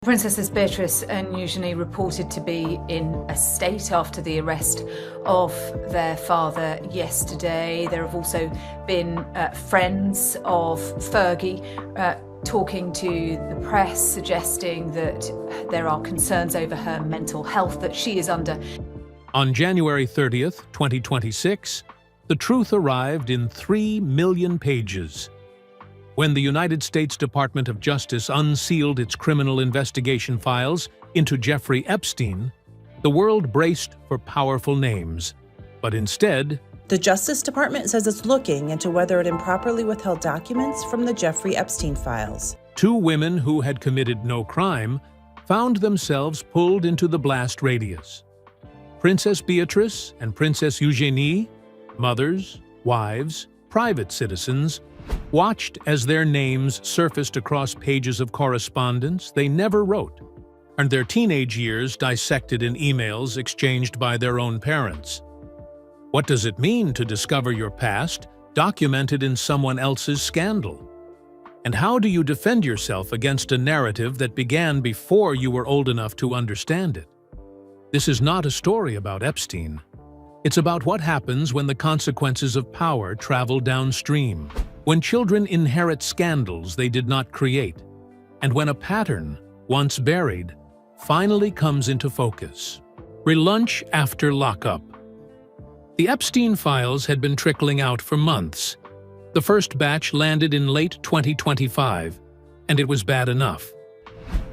Princesses Beatrice and Eugenie reported to be in a state after the arrest of their father yesterday. There have also been friends of Fergie talking to the press, suggesting that there are concerns over her mental health that she is under. On January 30th, 2026, the truth arrived in 3 million pages. When the United States Department of Justice unsealed its criminal investigation files into Jeffrey Epstein, the world braced for powerful names. But instead, the Justice Department says it's looking into whether it improperly withheld documents from the Jeffrey Epstein files. 2 women who had committed no crime found themselves pulled into the blast radius. Princess Beatrice and Princess Eugenie, mothers, wives, private citizens, watched as their names surfaced across pages of correspondence they never wrote, and their teenage years dissected in emails exchanged by their own parents. What does it mean to discover your past documented in someone else's scandal? And how do you defend yourself against a narrative that began before you were old enough to understand it? This is not a story about Epstein. It's about what happens when the consequences of power travel downstream, when children inherit scandals they did not create, and when a pattern, once buried, finally comes into focus. Relunch after lockup. The Epstein files had been trickling out for months. The first batch landed in late 2025, and it was bad enough.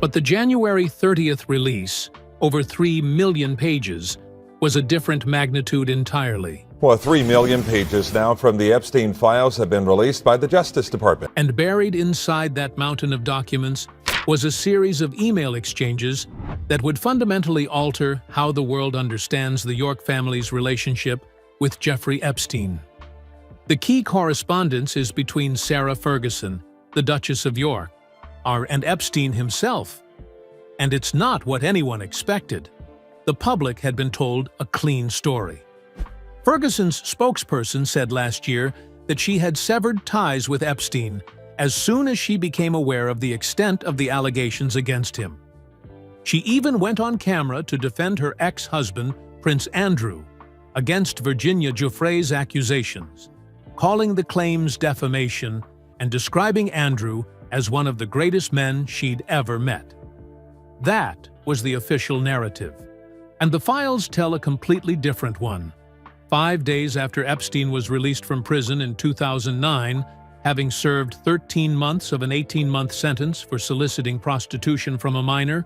But the January 30th release, over 3 million pages, was a different magnitude entirely. Well, 3 million pages now from the Epstein files have been released by the Justice Department. And buried inside that mountain of documents was a series of email exchanges that would fundamentally alter how the world understands the York family's relationship with Jeffrey Epstein. The key correspondence is between Sarah Ferguson, the Duchess of York, and Epstein himself. And it's not what anyone expected. The public had been told a clean story. Ferguson's spokesperson said last year that she had severed ties with Epstein as soon as she became aware of the extent of the allegations against him. She even went on camera to defend her ex-husband, Prince Andrew, against Virginia Giuffre's accusations, calling the claims defamation and describing Andrew as one of the greatest men she'd ever met. That was the official narrative. And the files tell a completely different one. 5 days after Epstein was released from prison in 2009, having served 13 months of an 18-month sentence for soliciting prostitution from a minor,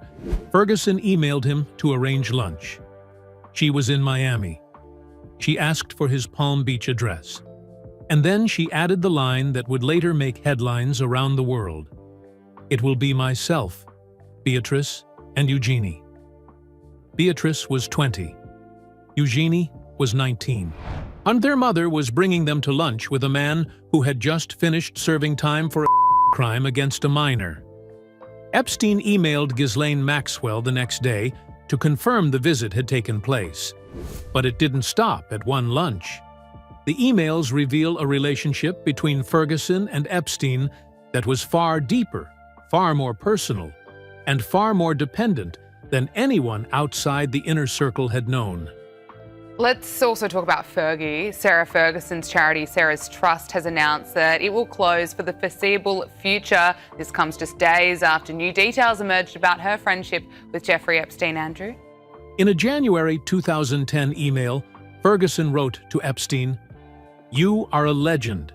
Ferguson emailed him to arrange lunch. She was in Miami. She asked for his Palm Beach address. And then she added the line that would later make headlines around the world. "It will be myself, Beatrice, and Eugenie." Beatrice was 20. Eugenie was 19. And their mother was bringing them to lunch with a man who had just finished serving time for a crime against a minor. Epstein emailed Ghislaine Maxwell the next day to confirm the visit had taken place. But it didn't stop at one lunch. The emails reveal a relationship between Ferguson and Epstein that was far deeper, far more personal, and far more dependent than anyone outside the inner circle had known. Let's also talk about Fergie. Sarah Ferguson's charity, Sarah's Trust, has announced that it will close for the foreseeable future. This comes just days after new details emerged about her friendship with Jeffrey Epstein. Andrew? In a January 2010 email, Ferguson wrote to Epstein, "You are a legend.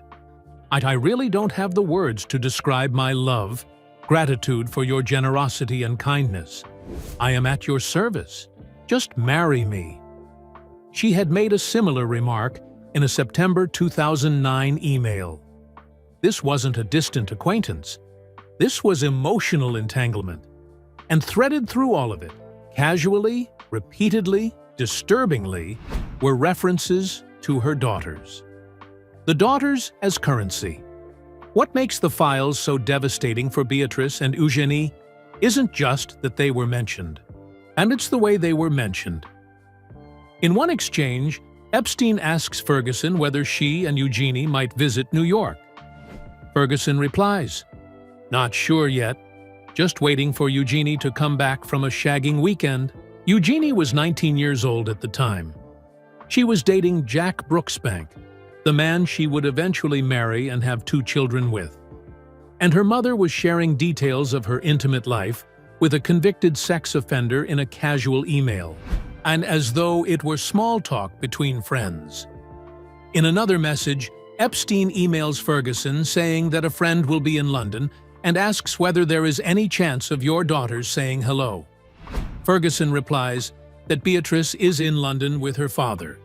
I really don't have the words to describe my love, gratitude for your generosity and kindness. I am at your service. Just marry me." She had made a similar remark in a September 2009 email. This wasn't a distant acquaintance. This was emotional entanglement. And threaded through all of it, casually, repeatedly, disturbingly, were references to her daughters. The daughters as currency. What makes the files so devastating for Beatrice and Eugenie isn't just that they were mentioned, and it's the way they were mentioned. In one exchange, Epstein asks Ferguson whether she and Eugenie might visit New York. Ferguson replies, "Not sure yet. just waiting for Eugenie to come back from a shagging weekend. Eugenie was 19 years old at the time. She was dating Jack Brooksbank, the man she would eventually marry and have 2 children with. And her mother was sharing details of her intimate life with a convicted sex offender in a casual email, and as though it were small talk between friends. In another message, Epstein emails Ferguson saying that a friend will be in London and asks whether there is any chance of your daughters saying hello. Ferguson replies that Beatrice is in London with her father.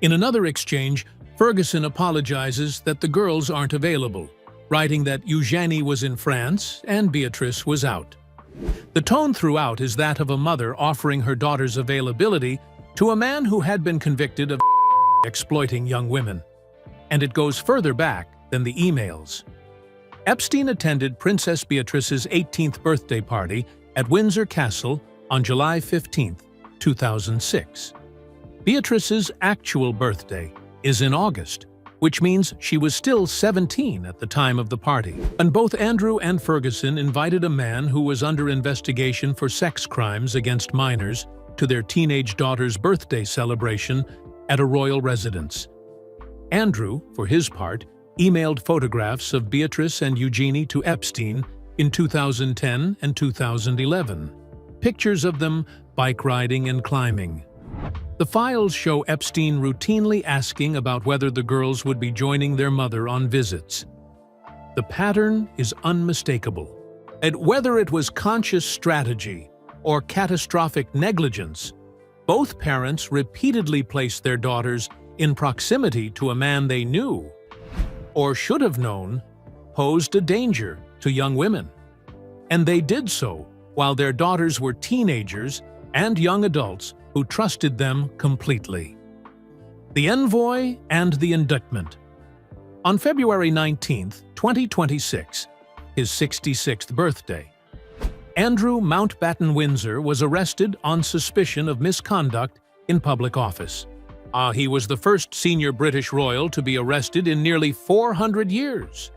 In another exchange, Ferguson apologizes that the girls aren't available, writing that Eugenie was in France and Beatrice was out. The tone throughout is that of a mother offering her daughter's availability to a man who had been convicted of exploiting young women. And it goes further back than the emails. Epstein attended Princess Beatrice's 18th birthday party at Windsor Castle on July 15, 2006. Beatrice's actual birthday is in August, which means she was still 17 at the time of the party. And both Andrew and Ferguson invited a man who was under investigation for sex crimes against minors to their teenage daughter's birthday celebration at a royal residence. Andrew, for his part, emailed photographs of Beatrice and Eugenie to Epstein in 2010 and 2011, pictures of them bike riding and climbing. The files show Epstein routinely asking about whether the girls would be joining their mother on visits. The pattern is unmistakable. And whether it was conscious strategy or catastrophic negligence, both parents repeatedly placed their daughters in proximity to a man they knew, or should have known, posed a danger to young women. And they did so while their daughters were teenagers and young adults who trusted them completely. The envoy and the indictment. On February 19, 2026, his 66th birthday, Andrew Mountbatten Windsor was arrested on suspicion of misconduct in public office. He was the first senior British royal to be arrested in nearly 400 years.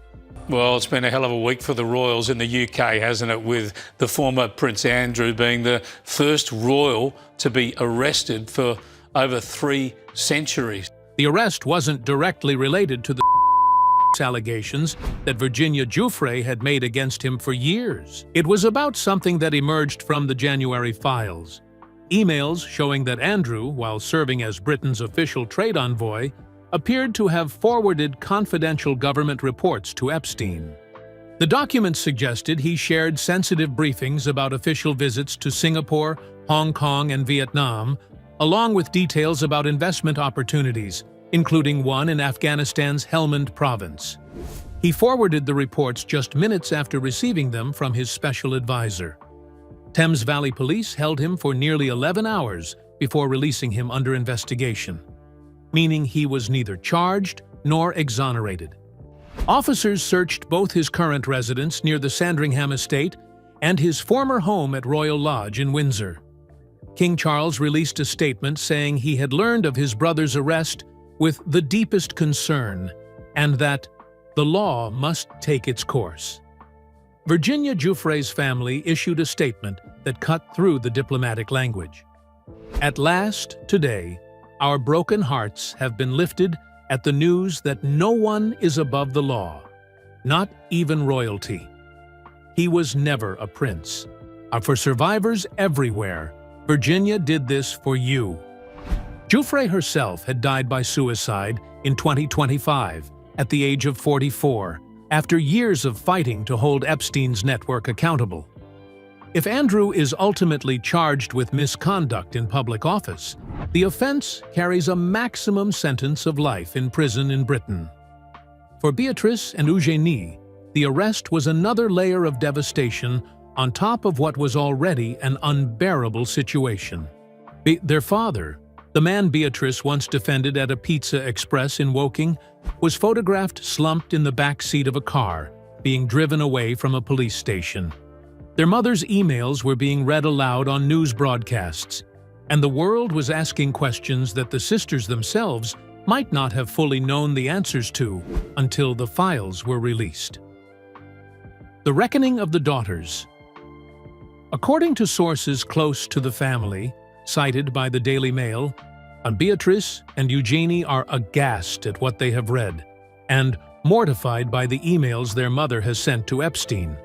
Well, it's been a hell of a week for the royals in the UK, hasn't it, with the former Prince Andrew being the first royal to be arrested for over 3 centuries. The arrest wasn't directly related to the allegations that Eugenie Beatrice had made against him for years. It was about something that emerged from the January files. Emails showing that Andrew, while serving as Britain's official trade envoy, appeared to have forwarded confidential government reports to Epstein. The documents suggested he shared sensitive briefings about official visits to Singapore, Hong Kong, and Vietnam, along with details about investment opportunities, including one in Afghanistan's Helmand province. He forwarded the reports just minutes after receiving them from his special advisor. Thames Valley Police held him for nearly 11 hours before releasing him under investigation, meaning he was neither charged nor exonerated. Officers searched both his current residence near the Sandringham estate and his former home at Royal Lodge in Windsor. King Charles released a statement saying he had learned of his brother's arrest with the deepest concern and that the law must take its course. Eugenie Beatrice's family issued a statement that cut through the diplomatic language. At last, today, our broken hearts have been lifted at the news that no one is above the law, not even royalty. He was never a prince. For survivors everywhere, Eugenie did this for you. Beatrice herself had died by suicide in 2025 at the age of 44, after years of fighting to hold Epstein's network accountable. If Andrew is ultimately charged with misconduct in public office, the offense carries a maximum sentence of life in prison in Britain. For Beatrice and Eugenie, the arrest was another layer of devastation on top of what was already an unbearable situation. Their father, the man Beatrice once defended at a Pizza Express in Woking, was photographed slumped in the back seat of a car, being driven away from a police station. Their mother's emails were being read aloud on news broadcasts, and the world was asking questions that the sisters themselves might not have fully known the answers to until the files were released. The reckoning of the daughters. According to sources close to the family, cited by the Daily Mail, Beatrice and Eugenie are aghast at what they have read and mortified by the emails their mother has sent to Epstein.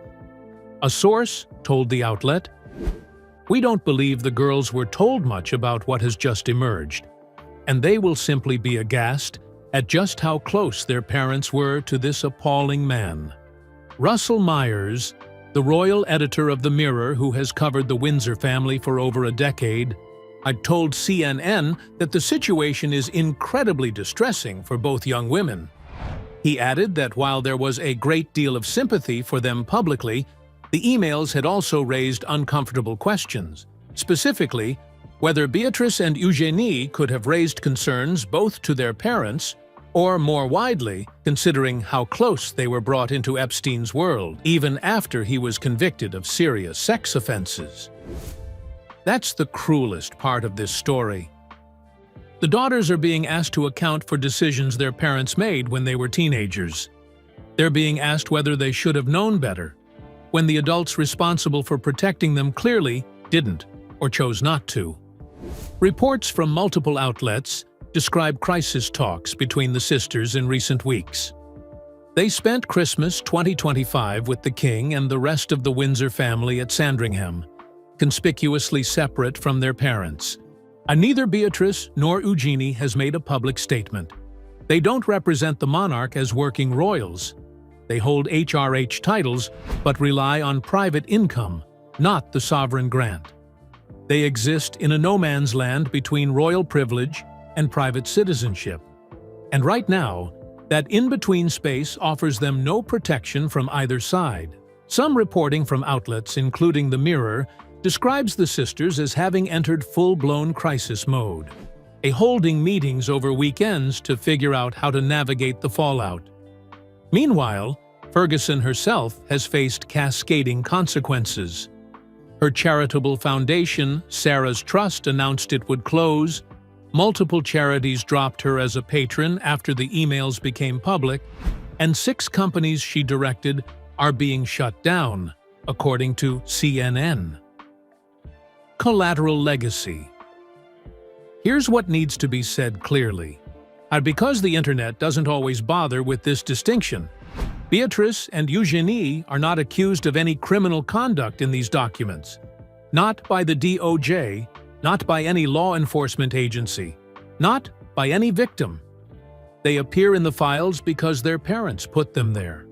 A source told the outlet, "We don't believe the girls were told much about what has just emerged, and they will simply be aghast at just how close their parents were to this appalling man." Russell Myers, the royal editor of The Mirror who has covered the Windsor family for over a decade, had told CNN that the situation is incredibly distressing for both young women. He added that while there was a great deal of sympathy for them publicly, the emails had also raised uncomfortable questions, specifically whether Beatrice and Eugenie could have raised concerns both to their parents or, more widely, considering how close they were brought into Epstein's world, even after he was convicted of serious sex offenses. That's the cruelest part of this story. The daughters are being asked to account for decisions their parents made when they were teenagers. They're being asked whether they should have known better, when the adults responsible for protecting them clearly didn't or chose not to. Reports from multiple outlets describe crisis talks between the sisters in recent weeks. They spent Christmas 2025 with the king and the rest of the Windsor family at Sandringham, conspicuously separate from their parents. And neither Beatrice nor Eugenie has made a public statement. They don't represent the monarch as working royals. They hold HRH titles but rely on private income, not the sovereign grant. They exist in a no-man's land between royal privilege and private citizenship. And right now, that in-between space offers them no protection from either side. Some reporting from outlets, including The Mirror, describes the sisters as having entered full-blown crisis mode, holding meetings over weekends to figure out how to navigate the fallout. Meanwhile, Ferguson herself has faced cascading consequences. Her charitable foundation, Sarah's Trust, announced it would close. Multiple charities dropped her as a patron after the emails became public, and 6 companies she directed are being shut down, according to CNN. Collateral legacy. Here's what needs to be said clearly. And because the internet doesn't always bother with this distinction, Beatrice and Eugenie are not accused of any criminal conduct in these documents. Not by the DOJ, not by any law enforcement agency, not by any victim. They appear in the files because their parents put them there.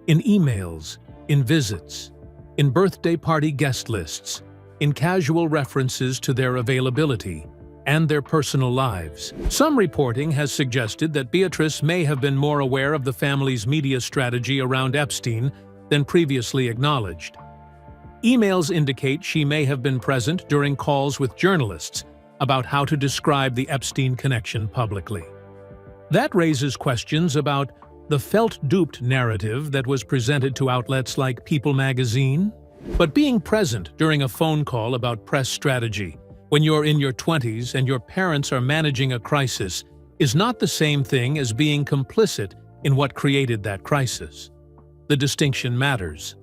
In emails, in visits, in birthday party guest lists, in casual references to their availability and their personal lives. Some reporting has suggested that Beatrice may have been more aware of the family's media strategy around Epstein than previously acknowledged. Emails indicate she may have been present during calls with journalists about how to describe the Epstein connection publicly. That raises questions about the felt-duped narrative that was presented to outlets like People magazine. But being present during a phone call about press strategy, when you're in your 20s and your parents are managing a crisis, is not the same thing as being complicit in what created that crisis. The distinction matters.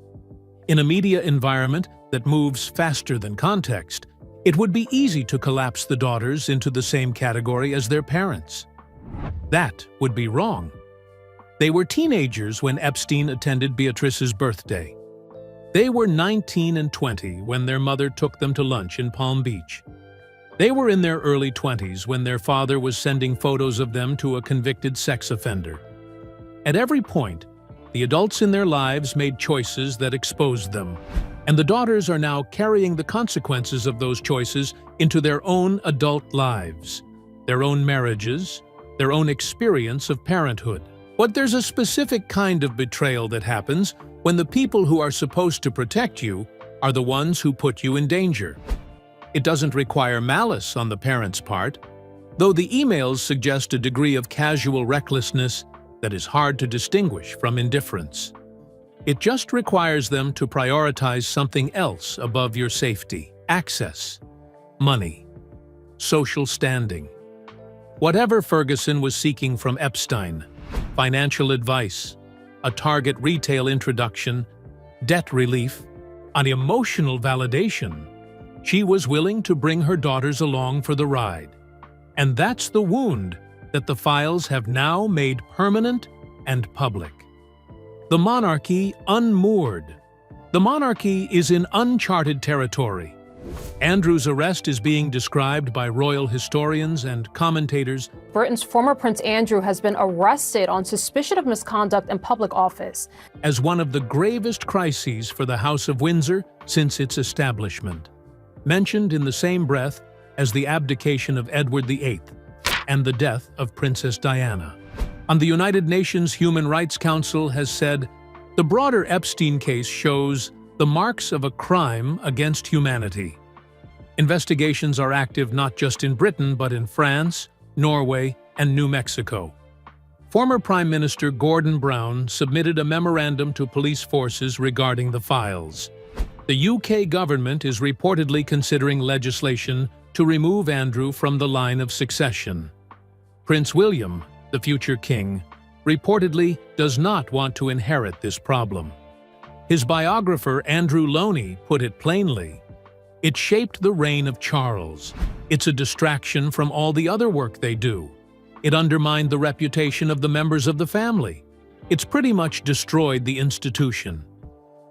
In a media environment that moves faster than context, it would be easy to collapse the daughters into the same category as their parents. That would be wrong. They were teenagers when Epstein attended Beatrice's birthday. They were 19 and 20 when their mother took them to lunch in Palm Beach. They were in their early 20s when their father was sending photos of them to a convicted sex offender. At every point, the adults in their lives made choices that exposed them, and the daughters are now carrying the consequences of those choices into their own adult lives, their own marriages, their own experience of parenthood. But there's a specific kind of betrayal that happens when the people who are supposed to protect you are the ones who put you in danger. It doesn't require malice on the parents' part, though the emails suggest a degree of casual recklessness that is hard to distinguish from indifference. It just requires them to prioritize something else above your safety: access, money, social standing. Whatever Ferguson was seeking from Epstein, financial advice, a Target retail introduction, debt relief, on emotional validation. She was willing to bring her daughters along for the ride. And that's the wound that the files have now made permanent and public. The monarchy unmoored. The monarchy is in uncharted territory. Andrew's arrest is being described by royal historians and commentators. Britain's former Prince Andrew has been arrested on suspicion of misconduct in public office As one of the gravest crises for the House of Windsor since its establishment, mentioned in the same breath as the abdication of Edward VIII and the death of Princess Diana. And the United Nations Human Rights Council has said, the broader Epstein case shows the marks of a crime against humanity. Investigations are active not just in Britain, but in France, Norway, and New Mexico. Former Prime Minister Gordon Brown submitted a memorandum to police forces regarding the files. The UK government is reportedly considering legislation to remove Andrew from the line of succession. Prince William, the future king, reportedly does not want to inherit this problem. His biographer Andrew Loney put it plainly, "It shaped the reign of Charles. It's a distraction from all the other work they do. It undermined the reputation of the members of the family. It's pretty much destroyed the institution."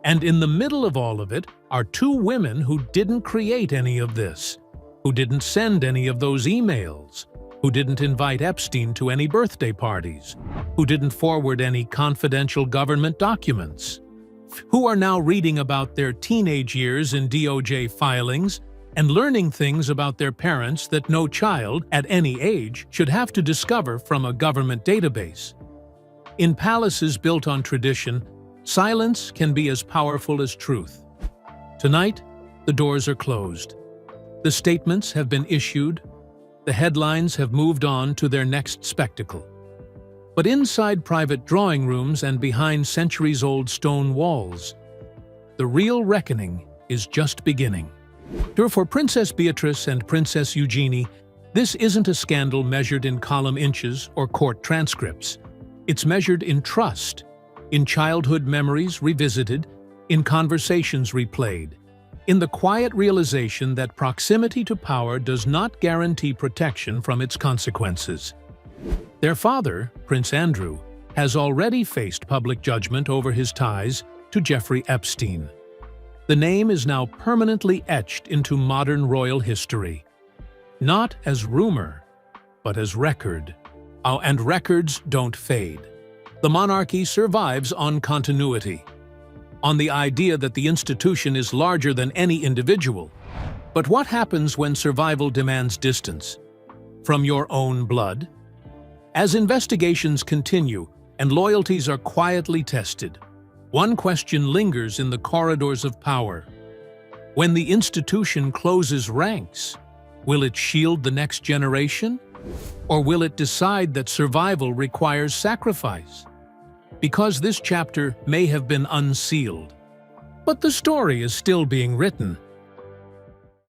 And in the middle of all of it are two women who didn't create any of this, who didn't send any of those emails, who didn't invite Epstein to any birthday parties, who didn't forward any confidential government documents, who are now reading about their teenage years in DOJ filings and learning things about their parents that no child at any age should have to discover from a government database. In palaces built on tradition, silence can be as powerful as truth. Tonight, the doors are closed. The statements have been issued. The headlines have moved on to their next spectacle. But inside private drawing rooms and behind centuries-old stone walls, the real reckoning is just beginning. For Princess Beatrice and Princess Eugenie, this isn't a scandal measured in column inches or court transcripts. It's measured in trust, in childhood memories revisited, in conversations replayed, in the quiet realization that proximity to power does not guarantee protection from its consequences. Their father, Prince Andrew, has already faced public judgment over his ties to Jeffrey Epstein. The name is now permanently etched into modern royal history, not as rumor, but as record. And records don't fade. The monarchy survives on continuity, on the idea that the institution is larger than any individual. But what happens when survival demands distance? From your own blood? As investigations continue and loyalties are quietly tested, one question lingers in the corridors of power. When the institution closes ranks, will it shield the next generation? Or will it decide that survival requires sacrifice? Because this chapter may have been unsealed, but the story is still being written.